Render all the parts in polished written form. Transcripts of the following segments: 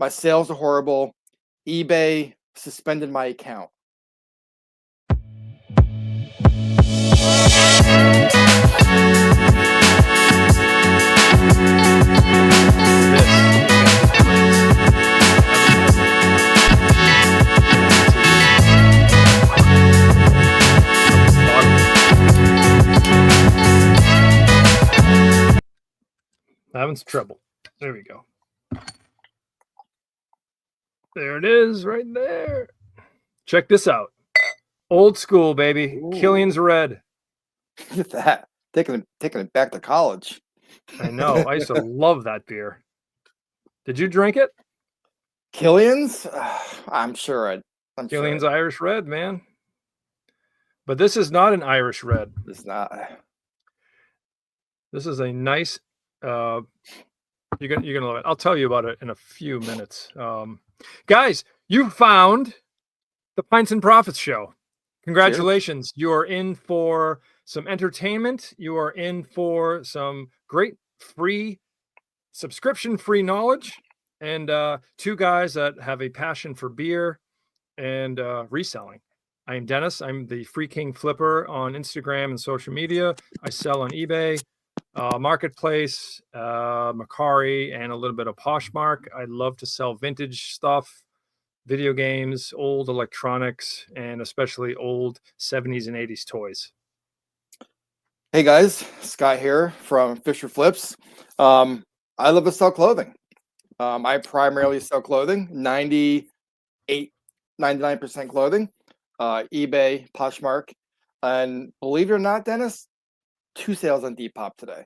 My sales are horrible. eBay suspended my account. Having some trouble. There we go. There it is, right there. Check this out. Old school, baby. Ooh. Killian's Red. Look at that. Taking it back to college. I know. I used to love that beer. Did you drink it? Killian's? I'm sure. Killian's Irish Red, man. But this is not an Irish Red. It's not. This is a nice. You're gonna love it. I'll tell you about it in a few minutes. Guys, you found the Pints and Profits show. Congratulations. Cheers. You are in for some entertainment. You are in for some great free subscription-free knowledge, and two guys that have a passion for beer and reselling. I am Dennis. I'm the Free King Flipper on Instagram and social media. I sell on eBay, Marketplace, Macari, and a little bit of Poshmark. I love to sell vintage stuff, video games, old electronics, and especially old 70s and 80s toys. Hey guys, Scott here from Fisher Flips. I love to sell clothing. I primarily sell clothing, 99% clothing, eBay, Poshmark, and believe it or not, Dennis, 2 sales on Depop today.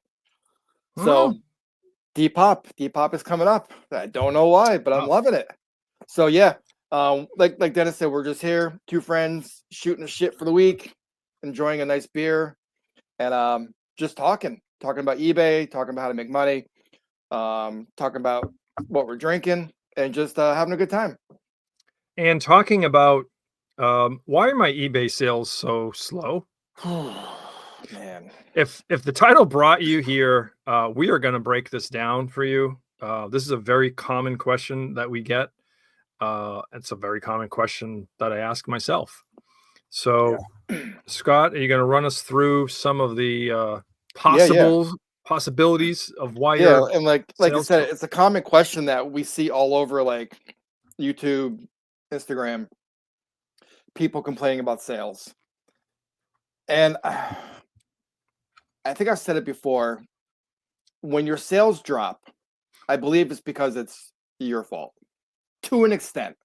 So Depop is coming up. I don't know why, but I'm loving it. So yeah, like Dennis said, we're just here, 2 friends shooting the shit for the week, enjoying a nice beer, and just talking about eBay, talking about how to make money, talking about what we're drinking, and just having a good time. And talking about why are my eBay sales so slow? Man, if the title brought you here, we are going to break this down for you. This is a very common question that we get. It's a very common question that I ask myself. So, Scott, are you going to run us through some of the possibilities of why you're and like you said, it's a common question that we see all over like YouTube, Instagram, people complaining about sales. And I think I've said it before, when your sales drop, I believe it's because it's your fault to an extent.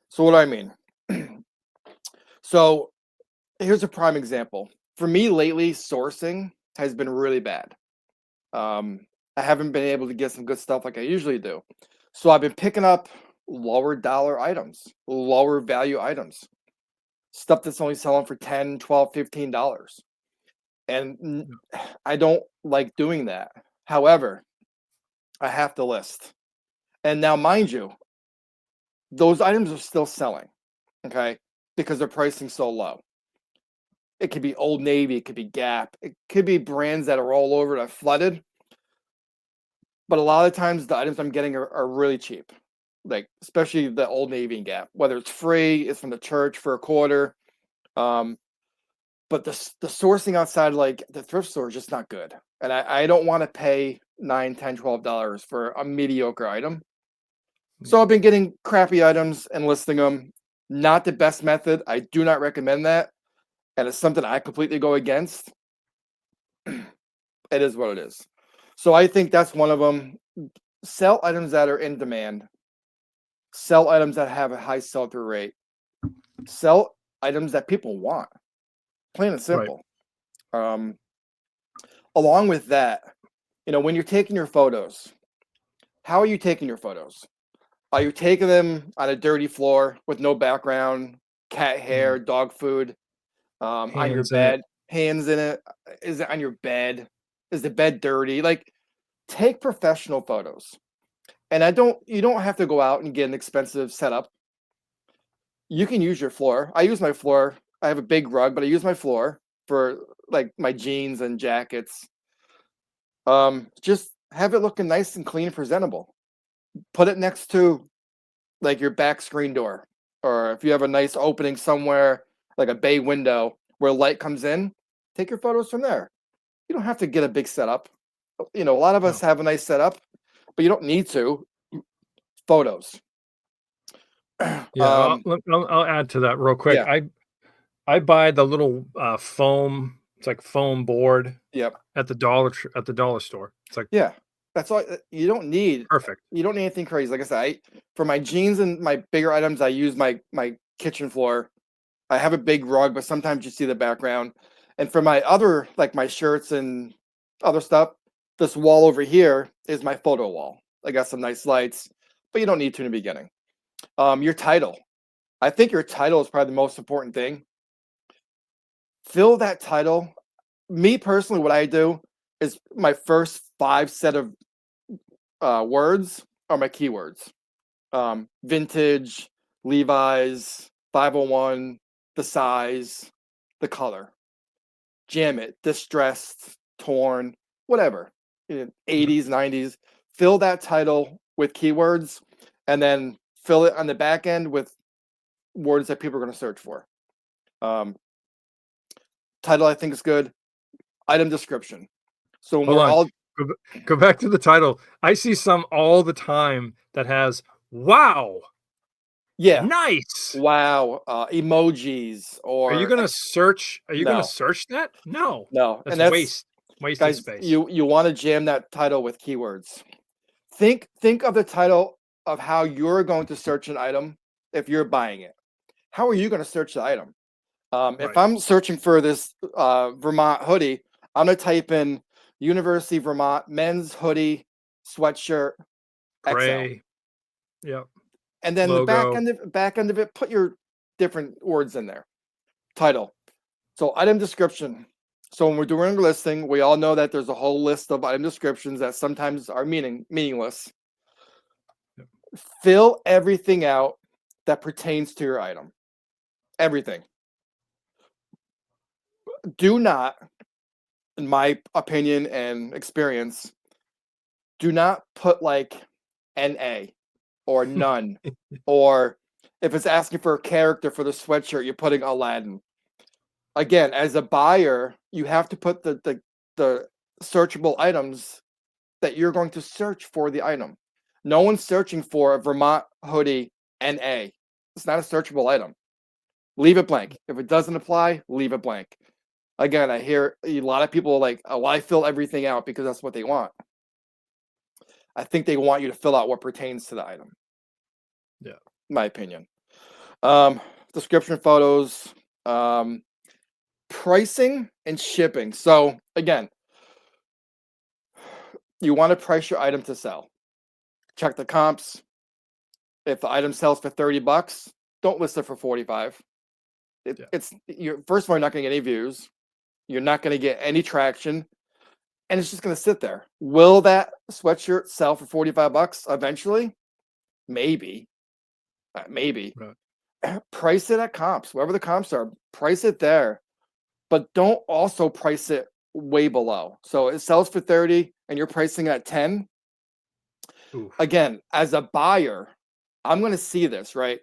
So what do I mean? So here's a prime example. For me lately, sourcing has been really bad. I haven't been able to get some good stuff like I usually do. So I've been picking up lower dollar items, lower value items, stuff that's only selling for $10, $12, $15. And I don't like doing that. However, I have to list. And now, mind you, those items are still selling, okay, because they're pricing so low. It could be Old Navy, it could be Gap, it could be brands that are all over that flooded. But a lot of times the items I'm getting are really cheap, like especially the Old Navy and Gap, whether it's free, it's from the church for a quarter. But the sourcing outside like the thrift store is just not good. And I don't want to pay $9, $10, $12 for a mediocre item. So I've been getting crappy items and listing them. Not the best method. I do not recommend that. And it's something I completely go against. It is what it is. So I think that's one of them. Sell items that are in demand. Sell items that have a high sell-through rate. Sell items that people want. Plain and simple. Right. Along with that, when you're taking your photos, how are you taking your photos? Are you taking them on a dirty floor with no background, cat hair, dog food, on your bed, hands in it? Is it on your bed? Is the bed dirty? Like, take professional photos. And you don't have to go out and get an expensive setup. You can use your floor. I use my floor. I have a big rug, but I use my floor for like my jeans and jackets. Just have it looking nice and clean and presentable. Put it next to like your back screen door, or if you have a nice opening somewhere, like a bay window where light comes in, take your photos from there. You don't have to get a big setup. A lot of us No. have a nice setup, but you don't need to. Photos. Yeah, I'll add to that real quick. Yeah, I buy the little foam. It's like foam board yep, at the dollar store. It's like yeah. That's all. You don't need. perfect. You don't need anything crazy. Like I said, for my jeans and my bigger items, I use my kitchen floor. I have a big rug, but sometimes you see the background. And for my other, like my shirts and other stuff, this wall over here is my photo wall. I got some nice lights, but you don't need to in the beginning. Your title. I think your title is probably the most important thing. Fill that title. Me personally, what I do is my first 5 set of words are my keywords. Vintage, Levi's, 501, the size, the color. Jam it, distressed, torn, whatever. 80s, 90s. Fill that title with keywords and then fill it on the back end with words that people are going to search for. Title, I think, is good. Item description. So when Hold we're on. all, Go back to the title. I see some all the time that has wow, yeah, nice. wow, emojis Are you or gonna search? Are you gonna no, search that? No, no. that's And that's, wasted guys, space. you want to jam that title with keywords. Think of the title of how you're going to search an item if you're buying it. How are you going to search the item? If Right. I'm searching for this Vermont hoodie, I'm going to type in University of Vermont men's hoodie sweatshirt XL, Gray. Yep. and then the Logo. back end of it, put your different words in there. Title. So item description. So when we're doing a listing, we all know that there's a whole list of item descriptions that sometimes are meaningless. Yep. Fill everything out that pertains to your item. Everything. Do not, in my opinion and experience, do not put like NA or none, or if it's asking for a character for the sweatshirt, you're putting Aladdin. Again, as a buyer, you have to put the searchable items that you're going to search for the item. No one's searching for a Vermont hoodie NA. It's not a searchable item. Leave it blank. If it doesn't apply, leave it blank. Again, I hear a lot of people like, oh, I fill everything out because that's what they want. I think they want you to fill out what pertains to the item. Yeah. My opinion. Description, photos, pricing, and shipping. So again, you want to price your item to sell. Check the comps. If the item sells for $30, don't list it for 45. Yeah. It's you're first of all, you're not going to get any views. You're not going to get any traction, and it's just going to sit there. Will that sweatshirt sell for $45 eventually? Maybe, maybe. Right. Price it at comps, wherever the comps are. Price it there, but don't also price it way below. So it sells for 30, and you're pricing at 10. Oof. Again, as a buyer, I'm going to see this, right?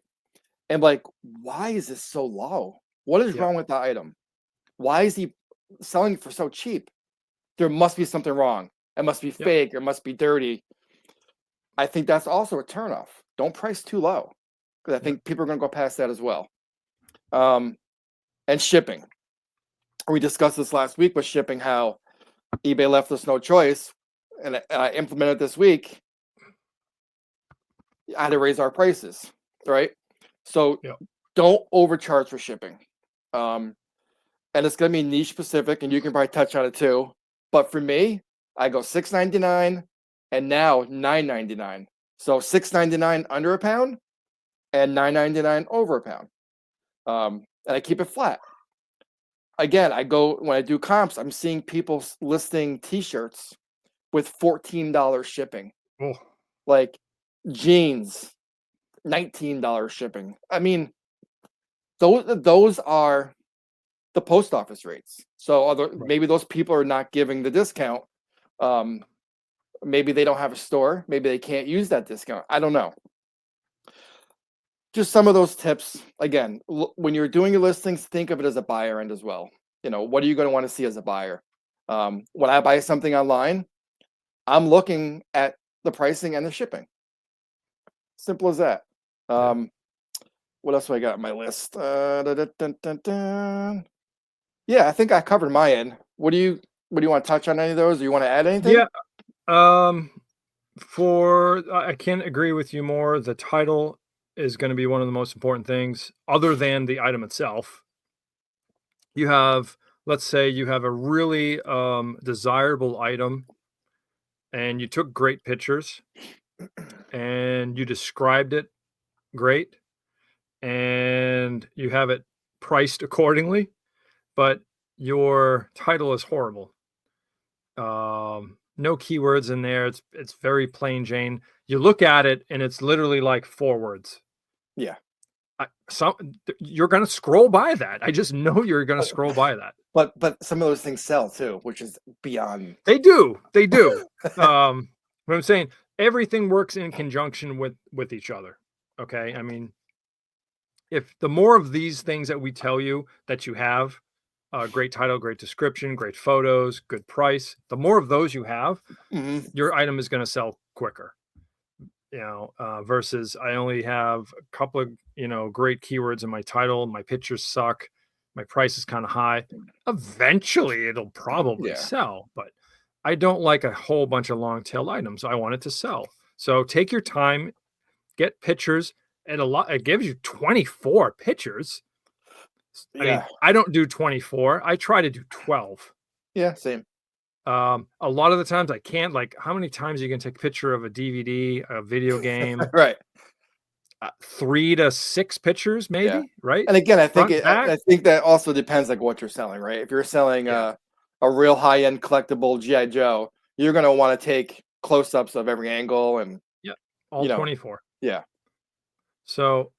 And like, why is this so low? What is Yeah. wrong with the item? Why is he selling it for so cheap? There must be something wrong. It must be fake. Or it must be dirty. I think that's also a turnoff. Don't price too low because I think people are going to go past that as well. And shipping. We discussed this last week with shipping, how eBay left us no choice, and I implemented this week. I had to raise our prices, right? So don't overcharge for shipping. And it's going to be niche specific, and you can probably touch on it too. But for me, I go $6.99 and now $9.99. So $6.99 under a pound and $9.99 over a pound. And I keep it flat. Again, when I do comps, I'm seeing people listing T-shirts with $14 shipping. Oh. Like jeans, $19 shipping. I mean, those are the post office rates. So maybe those people are not giving the discount. Maybe they don't have a store. Maybe they can't use that discount. I don't know. Just some of those tips. Again, when you're doing your listings, think of it as a buyer end as well. What are you going to want to see as a buyer? When I buy something online, I'm looking at the pricing and the shipping. Simple as that. What else do I got on my list? Yeah, I think I covered my end. What do you want to touch on any of those? Do you want to add anything? Yeah. I can't agree with you more. The title is going to be one of the most important things other than the item itself. Let's say you have a really desirable item and you took great pictures and you described it great and you have it priced accordingly, but your title is horrible. No keywords in there. It's very plain Jane. You look at it and it's literally like 4 words. Yeah. You're going to scroll by that. I just know you're going to scroll by that. But some of those things sell too, which is beyond. They do. What I'm saying, everything works in conjunction with each other. Okay. I mean, if the more of these things that we tell you that you have, great title, great description, great photos, good price, the more of those you have, your item is going to sell quicker. Versus I only have a couple of, great keywords in my title. My pictures suck. My price is kind of high. Eventually it'll probably sell, but I don't like a whole bunch of long tail items. I want it to sell. So take your time, get pictures, and it gives you 24 pictures. I mean, I don't do 24. I try to do 12. Yeah, same. A lot of the times I can't. Like, how many times you can take a picture of a DVD, a video game? Right. 3 to 6 pictures, maybe. Right. And again, I think that also depends like what you're selling, right? If you're selling a real high end collectible G.I. Joe, you're going to want to take close ups of every angle and all 24. Yeah. So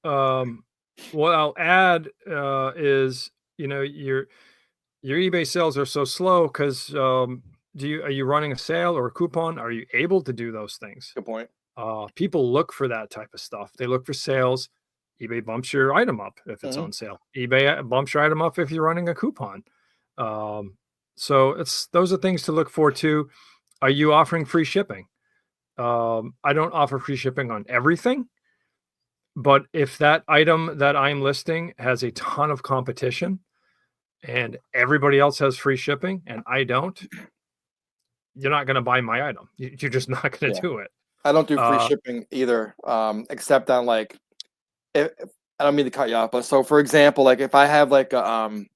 what I'll add is your eBay sales are so slow because are you running a sale or a coupon? Are you able to do those things? Good point. People look for that type of stuff. They look for sales. eBay bumps your item up if it's on sale. eBay bumps your item up if you're running a coupon. So those are things to look for too. Are you offering free shipping? I don't offer free shipping on everything, but if that item that I'm listing has a ton of competition and everybody else has free shipping and I don't, you're not going to buy my item. You're just not going to do it. I don't do free shipping either, except on like, I don't mean to cut you off, but so for example, like if I have like a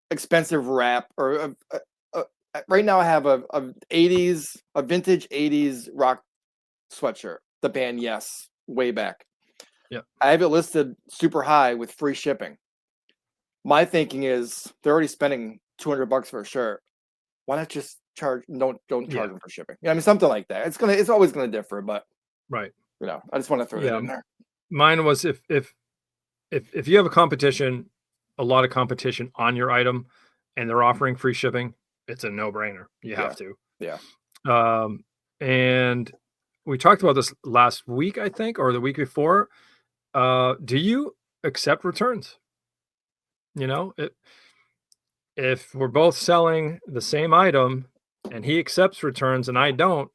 expensive wrap or right now I have a vintage 80s rock sweatshirt, the band Yes, way back. Yeah. I have it listed super high with free shipping. My thinking is they're already spending $200 for a shirt. Why not just charge? Don't charge them for shipping. I mean, something like that. It's always gonna differ, but right. I just want to throw that in there. Mine was if you have a lot of competition on your item and they're offering free shipping, it's a no-brainer. You have to. Yeah. And we talked about this last week, I think, or the week before. Do you accept returns? If we're both selling the same item and he accepts returns and I don't,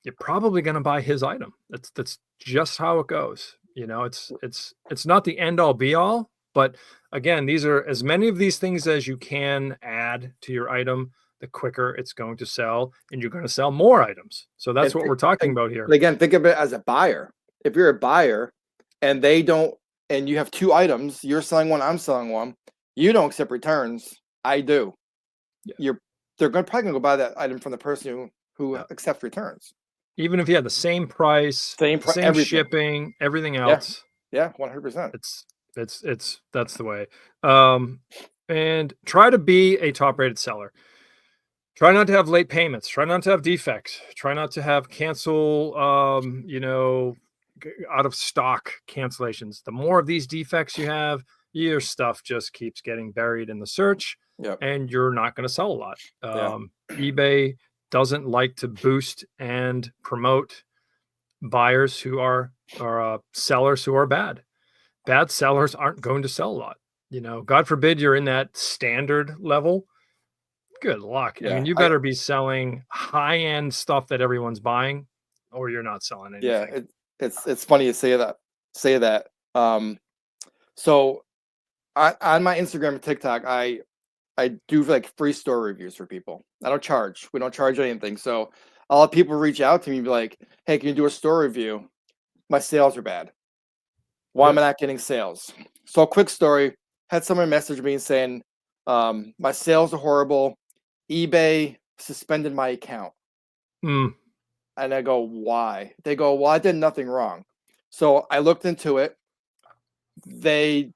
you're probably going to buy his item. That's just how it goes. It's not the end all be all, but again, these are as many of these things as you can add to your item, the quicker it's going to sell and you're going to sell more items. So that's what we're talking about here. Again, think of it as a buyer. If you're a buyer and and you have 2 items, you're selling one, I'm selling one, you don't accept returns. I do. Yeah. They're probably going to go buy that item from the person who accepts returns. Even if you have the same price, same shipping, everything else. Yeah, 100%. That's the way. And try to be a top-rated seller. Try not to have late payments. Try not to have defects. Try not to have cancel, out of stock cancellations. The more of these defects you have, your stuff just keeps getting buried in the search, and you're not going to sell a lot. eBay doesn't like to boost and promote buyers who are sellers who are bad. Bad sellers aren't going to sell a lot. You know, God forbid you're in that standard level. Good luck. I mean, Yeah, you better be selling high end stuff that everyone's buying, or you're not selling yeah. anything. It's funny you say that. Say that. So on my Instagram and TikTok, I do like free store reviews for people. I don't charge. We don't charge anything. So a lot of people reach out to me and be like, "Hey, can you do a store review? My sales are bad. Why am Yep. I not getting sales?" So a quick story. Had someone message me saying, "My sales are horrible. eBay suspended my account." Mm, And I go, "Why?" They go, "Well, I did nothing wrong." So I looked into it. They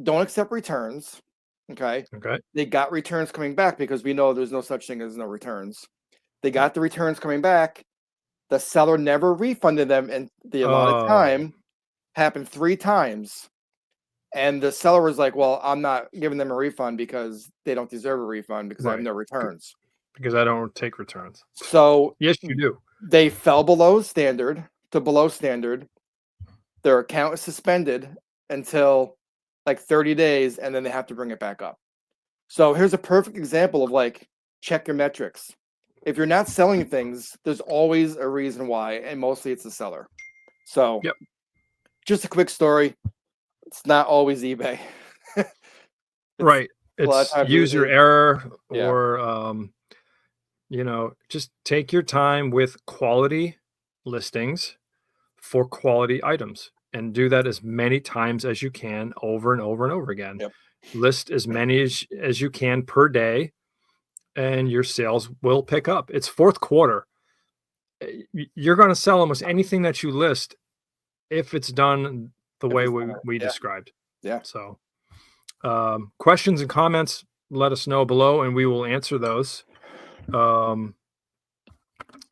don't accept returns. Okay. okay. They got returns coming back because we know there's no such thing as no returns. They got the returns coming back. The seller never refunded them in the allotted Oh, time. Happened 3 times. And the seller was like, "Well, I'm not giving them a refund because they don't deserve a refund because I have right. no returns." Because I don't take returns. So Yes, you do. they fell below standard to below standard. Their account is suspended until like 30 days, and then they have to bring it back up. So here's a perfect example of like, check your metrics. If you're not selling things, there's always a reason why, and mostly it's the seller. So Yep. just a quick story. It's not always eBay. It's Right. a lot of It's times user error yeah, or just take your time with quality listings for quality items and do that as many times as you can over and over and over again. yep, List as many as you can per day and your sales will pick up. It's fourth quarter. You're going to sell almost anything that you list if it's done the if way it's we yeah, described. yeah. So, questions and comments, let us know below and we will answer those.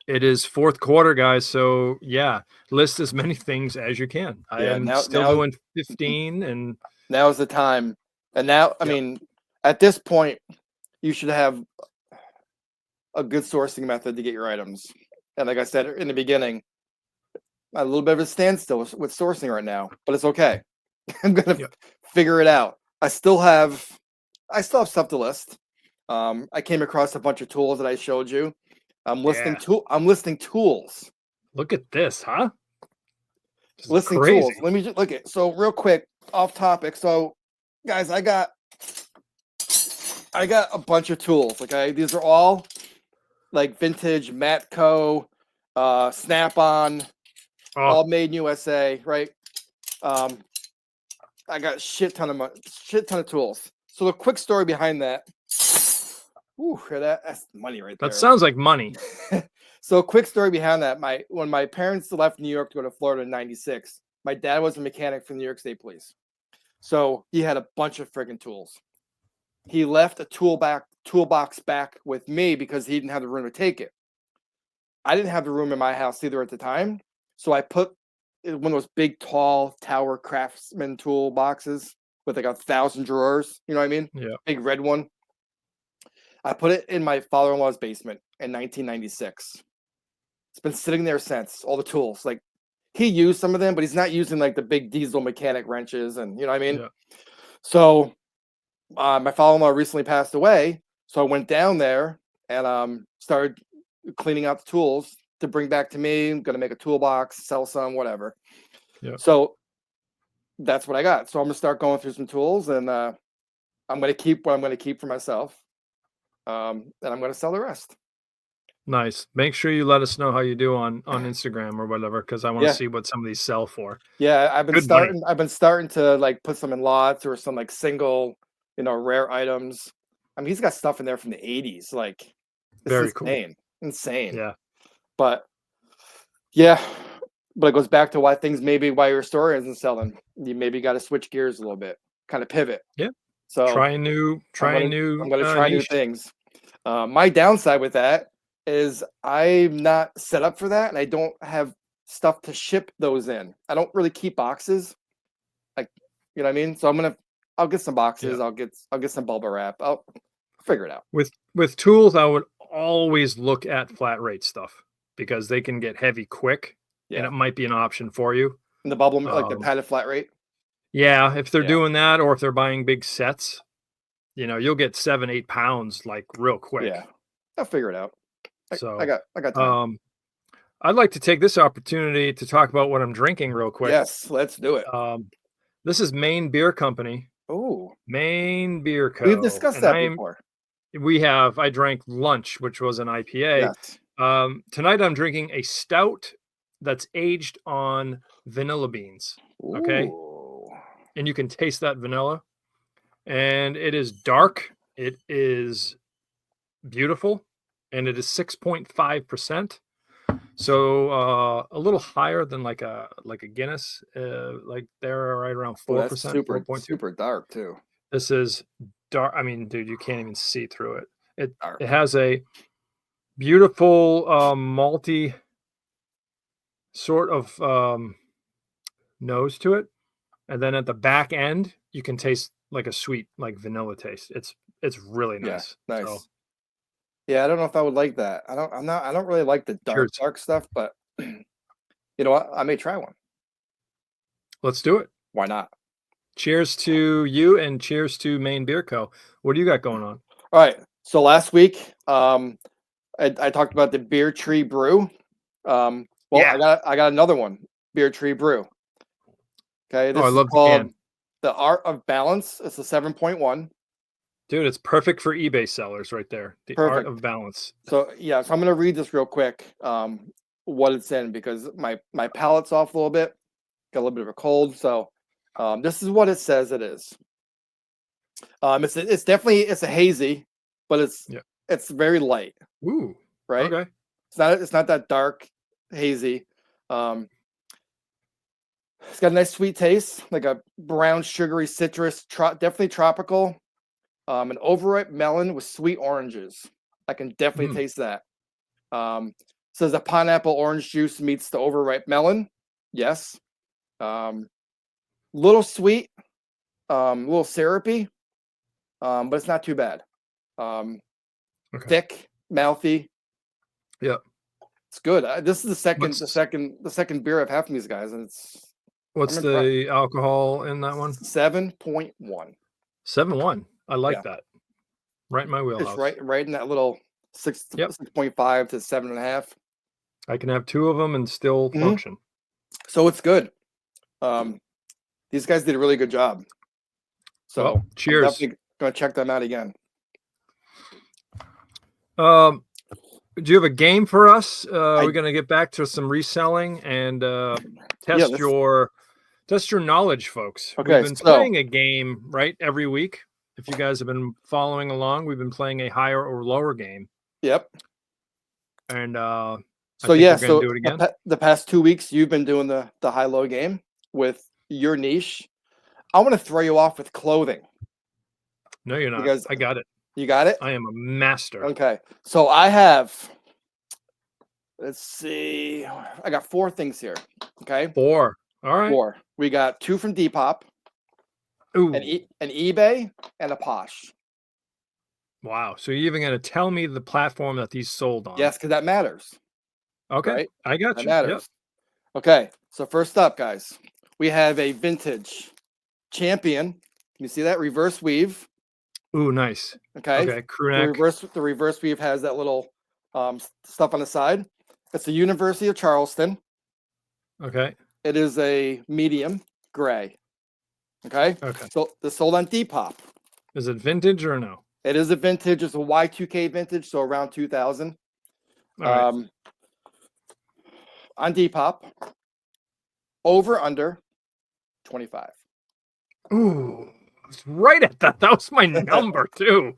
It is fourth quarter, guys. So yeah, list as many things as you can. I Yeah, am still doing 15 and now is the time. And now, I yep. mean, at this point, you should have a good sourcing method to get your items. And like I said in the beginning, a little bit of a standstill with sourcing right now, but it's okay. I'm gonna Yep. figure it out. I still have stuff to list. I came across a bunch of tools that I showed you. Yeah. I'm listing tools. Look at this, huh? This is Listing tools. crazy. Let me just look at so real quick off topic. So guys, I got a bunch of tools. Okay, these are all like vintage Matco, Snap-on, Oh, all made in USA, right? Um, I got shit ton of tools. So the quick story behind that. Ooh, hear that? That's money right that there. sounds like money. So a quick story behind that. When my parents left New York to go to Florida in '96, my dad was a mechanic for the New York State Police. So he had a bunch of friggin' tools. He left a toolbox back with me because he didn't have the room to take it. I didn't have the room in my house either at the time. So I put one of those big, tall tower craftsman toolboxes with like 1,000 drawers. You know what I mean? Yeah. Big red one. I put it in my father-in-law's basement in 1996. It's been sitting there since. All the tools, like he used some of them, but he's not using like the big diesel mechanic wrenches, and you know what I mean. Yeah. So my father-in-law recently passed away, so I went down there and started cleaning out the tools to bring back to me. I'm gonna make a toolbox, sell some, whatever. Yeah. So that's what I got. So I'm gonna start going through some tools, and I'm gonna keep what I'm gonna keep for myself, and I'm gonna sell the rest. Nice. Make sure you let us know how you do on Instagram or whatever, because I want to Yeah, see what some of these sell for. yeah. I've been Good money. starting. I've been starting to like put some in lots or some like single, rare items. I mean, he's got stuff in there from the '80s. Like, it's Very cool. insane. Yeah. But yeah, but it goes back to why your store isn't selling. You maybe got to switch gears a little bit, kind of pivot. Yeah. So Try a new I'm gonna try new niche. things. My downside with that is I'm not set up for that, and I don't have stuff to ship those in. I don't really keep boxes, like you know what I mean. So I'll get some Yeah. boxes. I'll get some bubble wrap. I'll figure it out. With tools, I would always look at flat rate stuff because they can get heavy quick, and Yeah. it might be an option for you. And the bubble, like the Um, padded flat rate. yeah, if they're Yeah. doing that, or if they're buying big sets, you'll get 7, 8 pounds like real quick. Yeah. I'll figure it out. I So, got time. I'd like to take this opportunity to talk about what I'm drinking real quick. Yes, let's do it. This is Maine Beer Company, Oh, Maine Beer we've Co. discussed And that before. I drank Lunch, which was an IPA. Yes. Tonight I'm drinking a stout that's aged on vanilla beans. Okay. Ooh. And you can taste that vanilla. And it is dark. It is beautiful. And it is 6.5%. So a little higher than like a Guinness, like they're right around Oh, that's 4%, super 4.2. super dark too. This is dark. I mean, dude, you can't even see through it. It Dark. it has a beautiful malty sort of nose to it, and then at the back end, you can taste like a sweet, like vanilla taste. It's really Yeah, nice. nice. So, Yeah, I don't know if I would like that. I don't really like the cheers. dark stuff, but you know what? I may try one. Let's do it. Why not? Cheers to you, and cheers to Maine Beer Co. What do you got going on? All right. So last week, I talked about the Beer Tree Brew. Well, Yeah. I got another one, Beer Tree Brew. Okay, Oh, this I is love the called can. The Art of Balance. It's a 7.1. Dude, it's perfect for eBay sellers right there. The art Perfect. of balance. So yeah, so I'm gonna read this real quick, what it's in because my palate's off a little bit, got a little bit of a cold. So this is what it says it is. It's definitely it's a hazy, but Yeah. it's very light, Ooh. right? Okay. It's not that dark hazy. It's got a nice sweet taste, like a brown sugary citrus, definitely tropical. An overripe melon with sweet oranges. I can definitely taste that. Says a pineapple orange juice meets the overripe melon. Yes. Little sweet, little syrupy, but it's not too bad. Okay. Thick, mouthy. Yeah. It's good. This is What's the second beer I've had from these guys, and what's I'm impressed. the alcohol in that one? 7.1. 7.1. I like Yeah. that. Right in my wheelhouse. It's right in that little 6.5 to 7.5. I can have 2 of them and still function. So it's good. These guys did a really good job. So Well, cheers. I'm definitely gonna check them out again. Do you have a game for us? We're gonna get back to some reselling and test your knowledge, folks. Okay, We've been playing a game every week. If you guys have been following along, we've been playing a higher or lower game. Yep. And so we're gonna do it again. The past 2 weeks, you've been doing the high-low game with your niche. I want to throw you off with clothing. No, you're not. Because I got it. You got it? I am a master. Okay. So I have, let's see, I got 4 things here. Okay. 4. All right. 4. We got 2 from Depop. Ooh. An eBay and a Posh. Wow. So you're even going to tell me the platform that these sold on? Yes, because that matters. Okay. Right? I got that you. Matters. Yep. Okay. So first up, guys, we have a vintage Champion. Can you see that? Reverse weave. Ooh, nice. Okay. Okay. Crew neck. The reverse weave has that little stuff on the side. It's the University of Charleston. Okay. It is a medium gray. Okay. Okay. So this sold on Depop. Is it vintage or no? It is a vintage. It's a Y2K vintage, so around 2000. All right. On Depop, over under 25. Ooh, it's right at that. That was my number too.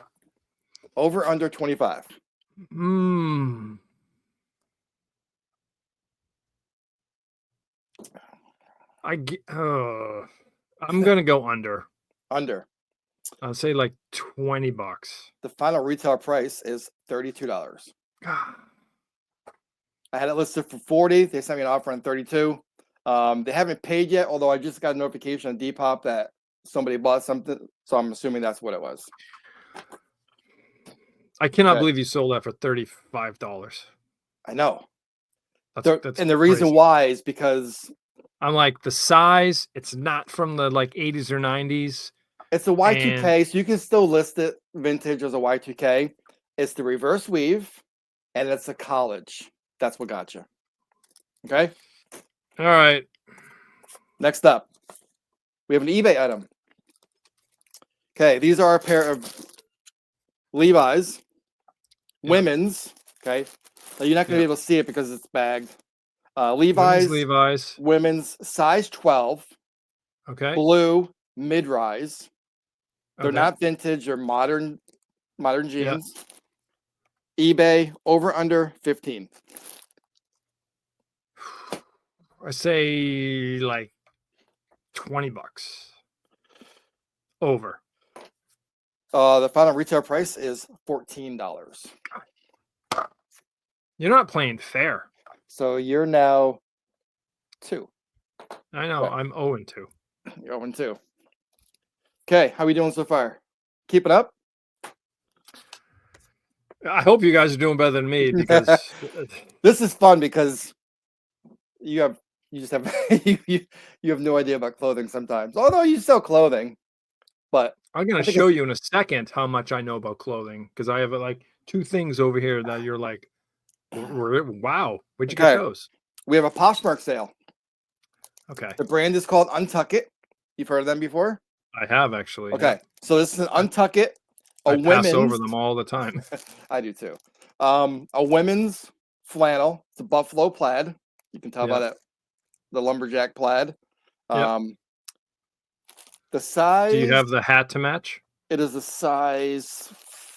Over under 25. I'm gonna go under. Under. I'll say like $20. The final retail price is $32. I had it listed for 40. They sent me an offer on 32. They haven't paid yet, although I just got a notification on Depop that somebody bought something, so I'm assuming that's what it was. I cannot Okay. believe you sold that for $35. I know. That's And the reason crazy. why is because I'm like, the size, it's not from the like 80s or 90s. it's a And Y2K, so you can still list it vintage as a Y2K. It's the reverse weave, and it's a college. That's what got you. Okay. all right. Next up, we have an eBay item. Okay, these are a pair of Levi's Yeah. women's. Okay, now you're not going to Yeah. be able to see it because it's bagged. Women's Levi's Levi's. women's size 12, Okay. blue mid-rise. They're Okay. not vintage or modern Yeah. jeans. eBay over under 15. I say like $20 over. The final retail price is $14. You're not playing fair. So you're now 2. I know. Right. I'm 0 and 2. You're 0-2. Okay, how we doing so far? Keep it up. I hope you guys are doing better than me because This is fun because you just have you have no idea about clothing sometimes. Although you sell clothing, but I'm going to show you in a second how much I know about clothing because I have like 2 things over here that you're like, wow, where'd you get those? We have a Poshmark sale. Okay. The brand is called Untuck It. You've heard of them before? I have actually. Okay, so this is an Untuck It. I pass over them all the time. I do too. A women's flannel. It's a buffalo plaid. You can tell by that, the lumberjack plaid. The size. Do you have the hat to match? It is a size.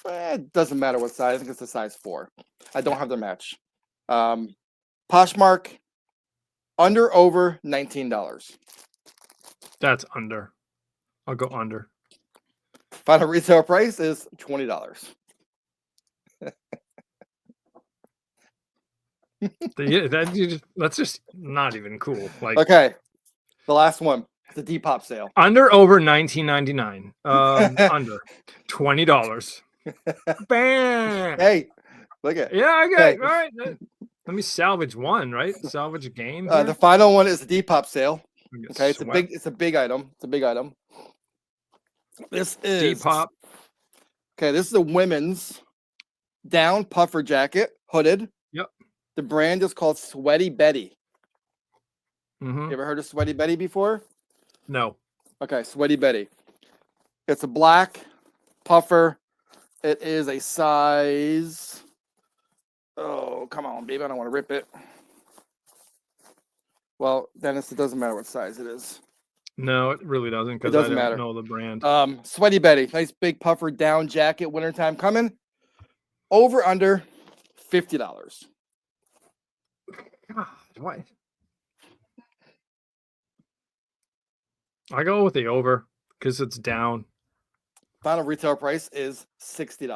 It doesn't matter what size. I think it's a size 4. I don't have the match. Poshmark. Under over $19. That's under. I'll go under. Final retail price is $20. That's just not even cool. Like, okay, the last one, the Depop sale. Under over $19.99. Under $20. Bam. Hey, look at. Yeah, I got it. All right. Let me salvage one, right? Salvage a game. The final one is the Depop sale. Okay, it's swept. a big item. It's a big item. This is Depop. Okay, this is a women's down puffer jacket, hooded. Yep. The brand is called Sweaty Betty. Mm-hmm. You ever heard of Sweaty Betty before? No. Okay, Sweaty Betty. It's a black puffer. It is a size. Oh, come on, baby. I don't want to rip it. Well, Dennis, it doesn't matter what size it is. No, it really doesn't because I don't know the brand. Sweaty Betty. Nice big puffer down jacket. Wintertime coming. Over under $50. God, why? I go with the over because it's down. Final retail price is $60.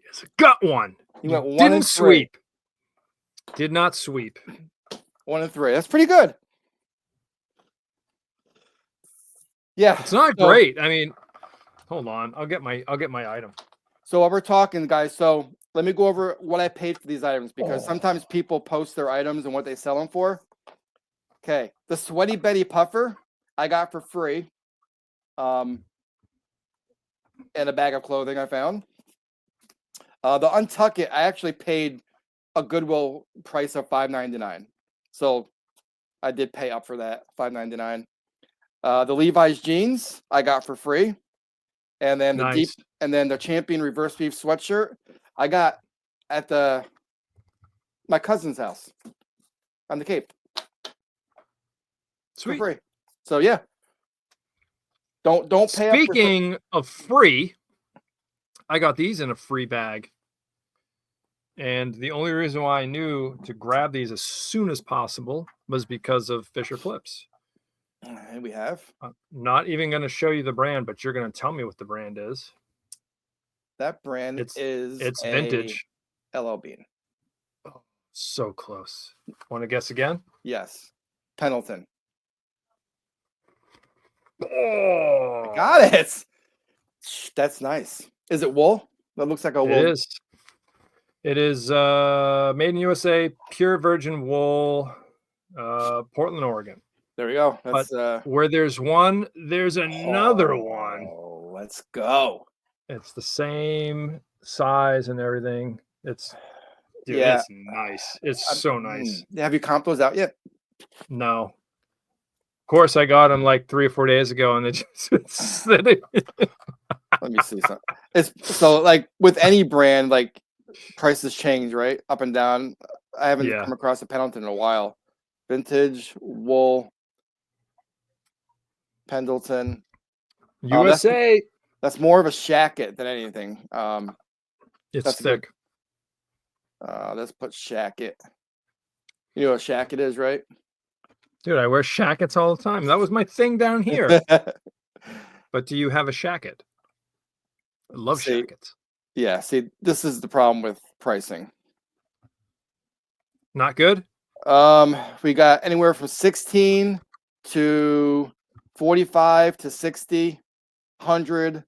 Yes, got one. You went 1 Didn't and 3. sweep. Did not sweep. 1 and 3. That's pretty good. Yeah, it's not great. I mean, hold on. I'll get my item. So while we're talking, guys, so let me go over what I paid for these items because sometimes people post their items and what they sell them for. Okay, the Sweaty Betty puffer I got for free, and a bag of clothing I found. The Untuck It I actually paid a Goodwill price of $5.99, so I did pay up for that $5.99. The Levi's jeans I got for free, and then the Champion reverse weave sweatshirt I got at my cousin's house on the Cape. Sweet. For free. So yeah. Don't pay up. Speaking of free, I got these in a free bag. And the only reason why I knew to grab these as soon as possible was because of Fisher Flips. And we have. I'm not even going to show you the brand, but you're going to tell me what the brand is. That brand it's vintage. LL Bean. Oh, so close. Want to guess again? Yes. Pendleton. Oh, got it. That's nice. Is it wool? That looks like a It wool. is. It is made in USA, pure virgin wool, Portland, Oregon. There we go. But That's where there's one, there's another one. Oh, let's go. It's the same size and everything. It's dude, Yeah. it's nice. It's so nice. Have you comped those out yet? No. Of course, I got them like 3 or 4 days ago, and they just sitting. Let me see something. It's so like with any brand, like prices change, right? Up and down. I haven't Yeah. come across a Pendleton in a while. Vintage wool Pendleton. USA. That's more of a shacket than anything. It's that's thick. Let's put shacket. You know what shacket is, right? Dude, I wear shackets all the time. That was my thing down here. But do you have a shacket? I love shackets. Yeah, see, this is the problem with pricing. Not good? We got anywhere from 16 to 45 to 60, 100.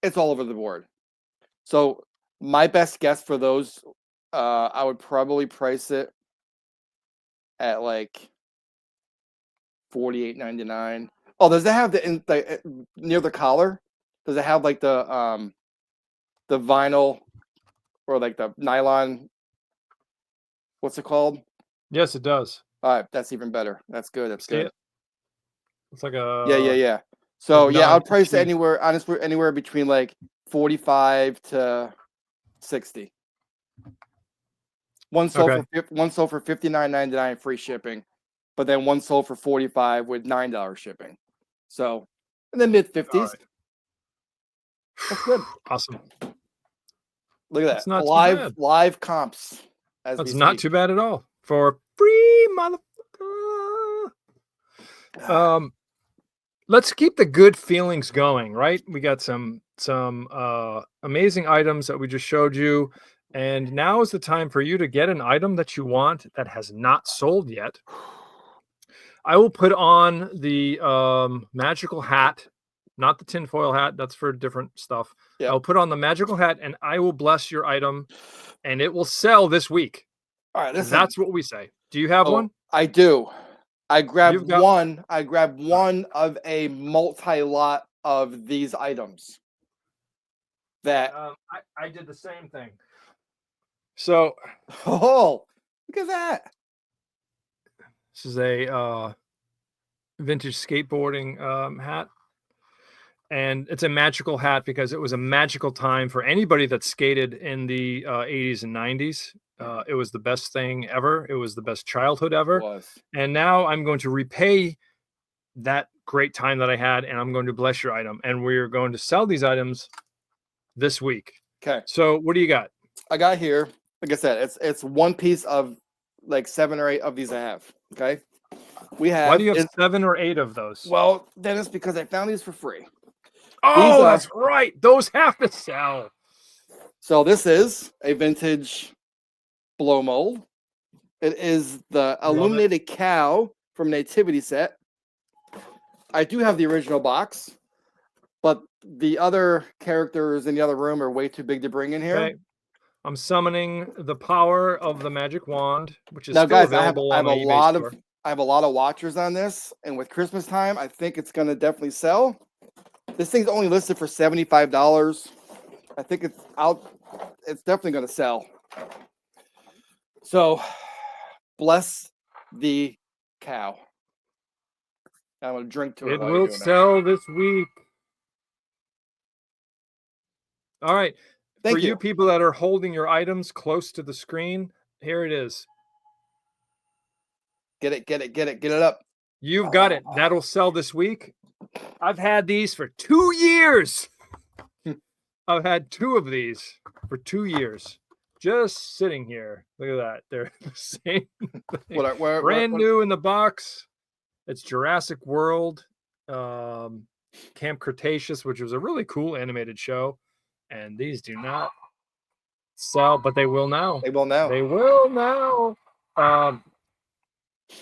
It's all over the board. So my best guess for those, I would probably price it at like $48.99. Oh, does it have the near the collar? Does it have like the vinyl or like the nylon? What's it called? Yes, it does. All right, that's even better. That's good. That's good. It's like a yeah. So yeah, I'll price it non-itchy. honestly anywhere between like 45 to 60. One sold for $59.99 free shipping, but then one sold for $45 with $9 shipping. So in the mid 50s. Right. That's good. Awesome. Look at That's that. not too bad. Live comps. That's not too bad at all for free, motherfucker. Let's keep the good feelings going, right? We got some amazing items that we just showed you, and now is the time for you to get an item that you want that has not sold yet. I will put on the magical hat, not the tinfoil hat. That's for different stuff. Yep. I'll put on the magical hat, and I will bless your item, and it will sell this week. All right, that's what we say. Do you have one? I do. I grabbed one. I grabbed one of a multi-lot of these items. That I did the same thing. So, look at that. This is a vintage skateboarding hat. And it's a magical hat because it was a magical time for anybody that skated in the 80s and 90s. It was the best thing ever. It was the best childhood ever. It was. And now I'm going to repay that great time that I had, and I'm going to bless your item. And we're going to sell these items this week. Okay. So what do you got? I got here, like I said, it's one piece of like 7 or 8 of these I have. Okay. Why do you have 7 or 8 of those? Well, then it's because I found these for free. Oh, that's right. Those have to sell. So this is a vintage blow mold. It is the Illuminated Cow from Nativity set. I do have the original box, but the other characters in the other room are way too big to bring in here. Okay. I'm summoning the power of the magic wand, which is now, still guys. available I have on a the lot eBay store. I have a lot of watchers on this, and with Christmas time, I think it's going to definitely sell. This thing's only listed for $75. I think it's out. It's definitely going to sell. So, bless the cow. I'm going to drink to it. It will sell this week. All right. For you people that are holding your items close to the screen, here it is. Get it up. You've got it. That'll sell this week. I've had these for 2 years. I've had 2 of these for 2 years. Just sitting here. Look at that. They're the same thing. Brand new in the box. It's Jurassic World, Camp Cretaceous, which was a really cool animated show. And these do not sell, but they will now. They will now. They will now.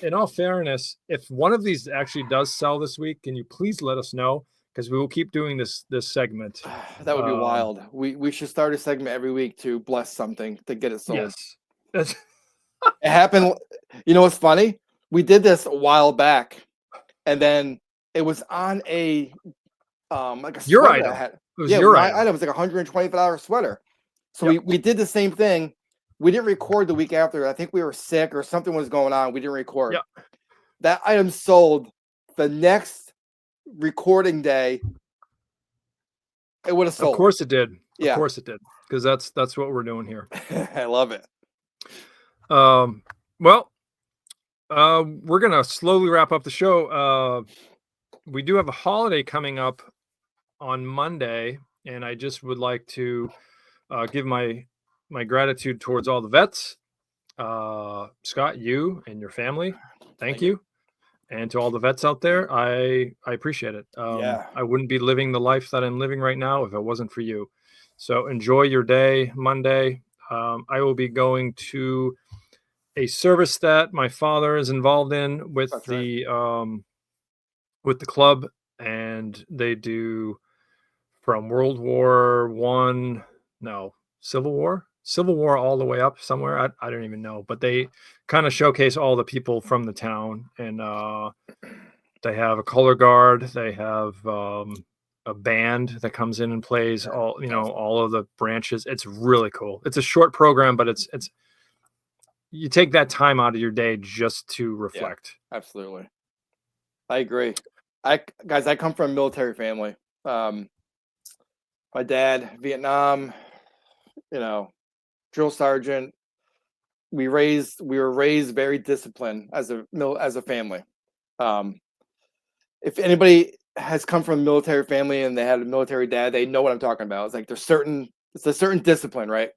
In all fairness, if one of these actually does sell this week, can you please let us know? because we will keep doing this segment. That would be wild. We should start a segment every week to bless something to get it sold. Yes. That's It happened. You know what's funny? We did this a while back, and then it was on a like a your sweater item. I had. It was Yeah, your my item. item was like $125 sweater. So Yep. we did the same thing. We didn't record the week after. I think we were sick or something was going on. We didn't record. Yep. That item sold the next recording day. It would have sold. Of course it did. Yeah. Of course it did. Because that's what we're doing here. I love it. Well, we're gonna slowly wrap up the show. We do have a holiday coming up on Monday, and I just would like to give my gratitude towards all the vets. Scott, you and your family, thank you. And to all the vets out there, I appreciate it. Yeah. I wouldn't be living the life that I'm living right now if it wasn't for you. So enjoy your day, Monday. I will be going to a service that my father is involved in with That's the club, and they do from World War Civil War all the way up somewhere. I don't even know, but they kind of showcase all the people from the town, and they have a color guard. They have a band that comes in and plays all of the branches. It's really cool. It's a short program, but it's you take that time out of your day just to reflect. Yeah, absolutely. I agree. I come from a military family. My dad, Vietnam, drill sergeant. We were raised very disciplined as a family. If anybody has come from a military family and they had a military dad, they know what I'm talking about. It's like it's a certain discipline, right?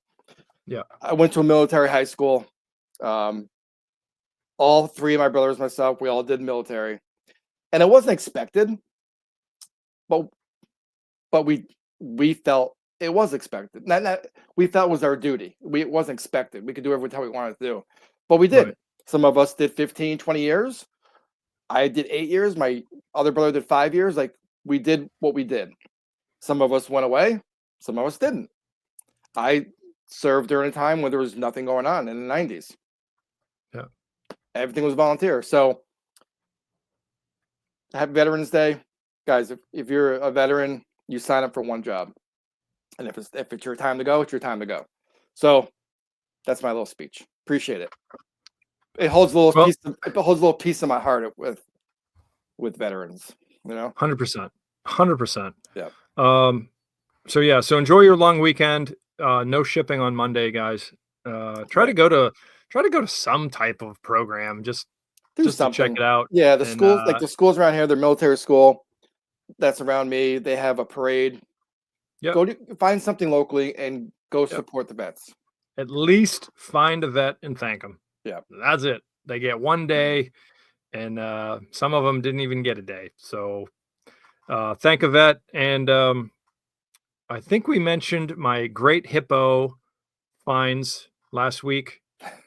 Yeah. I went to a military high school. All three of my brothers, myself, we all did military, and it wasn't expected, but we felt it was expected. We felt it was our duty. It wasn't expected. We could do everything we wanted to do, but we did. Right. Some of us did 15, 20 years. I did 8 years. My other brother did 5 years. Like, we did what we did. Some of us went away. Some of us didn't. I served during a time when there was nothing going on in the 90s. Yeah. Everything was volunteer. So happy Veterans Day. Guys, if you're a veteran, you sign up for one job. And if it's your time to go, it's your time to go. So that's my little speech. Appreciate it. It holds a little piece of my heart with veterans, 100%. 100%. Yeah. So enjoy your long weekend. No shipping on Monday, guys. Try to go to some type of program just to check it out. Yeah, the schools around here, they're military school that's around me. They have a parade. Yeah. Find something locally and go support the vets. At least find a vet and thank them. Yeah. That's it. They get one day, and some of them didn't even get a day. So thank a vet. And I think we mentioned my great hippo finds last week.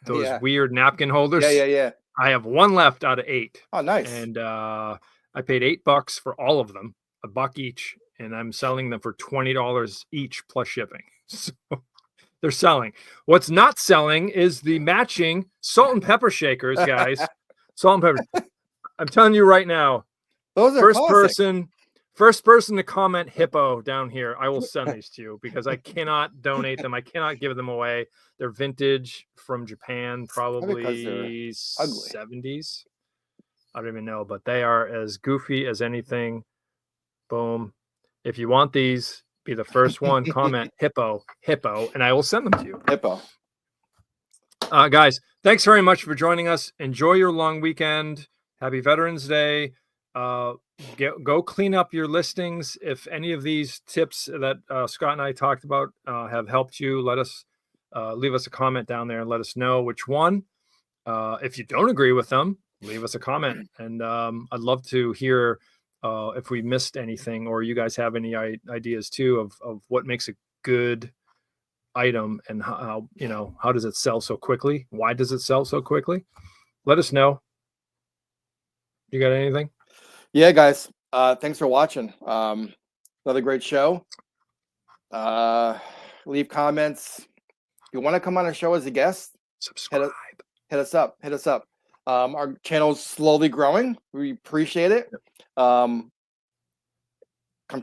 Those weird napkin holders. Yeah. I have one left out of 8. Oh, nice. And I paid $8 for all of them, $1 each, and I'm selling them for $20 each plus shipping. So they're selling. What's not selling is the matching salt and pepper shakers, guys. Salt and pepper. I'm telling you right now. Those are First person to comment hippo down here, I will send these to you because I cannot donate them. I cannot give them away. They're vintage from Japan, probably 70s. I don't even know, but they are as goofy as anything. Boom. If you want these, be the first one. Comment hippo, and I will send them to you. Hippo. Guys, thanks very much for joining us. Enjoy your long weekend. Happy Veterans Day. Go clean up your listings. If any of these tips that Scott and I talked about have helped you, let us leave us a comment down there and let us know which one. If you don't agree with them, leave us a comment, and I'd love to hear if we missed anything, or you guys have any ideas too of what makes a good item and how does it sell so quickly? Why does it sell so quickly? Let us know. You got anything? Yeah, guys. Thanks for watching. Another great show. Leave comments. If you want to come on our show as a guest, Subscribe. hit us up. Hit us up. Our channel's slowly growing. We appreciate it. Come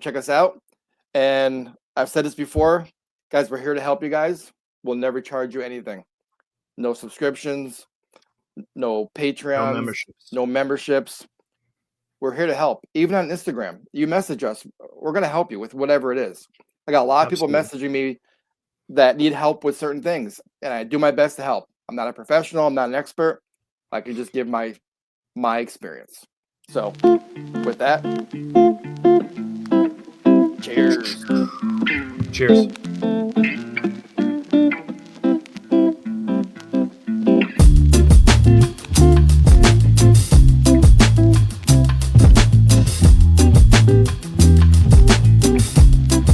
check us out. And I've said this before, guys, we're here to help you guys. We'll never charge you anything. No subscriptions, no Patreons, no memberships. We're here to help. Even on Instagram, you message us. We're going to help you with whatever it is. I got a lot of people messaging me that need help with certain things, and I do my best to help. I'm not a professional. I'm not an expert. I can just give my experience. So with that, cheers. Cheers.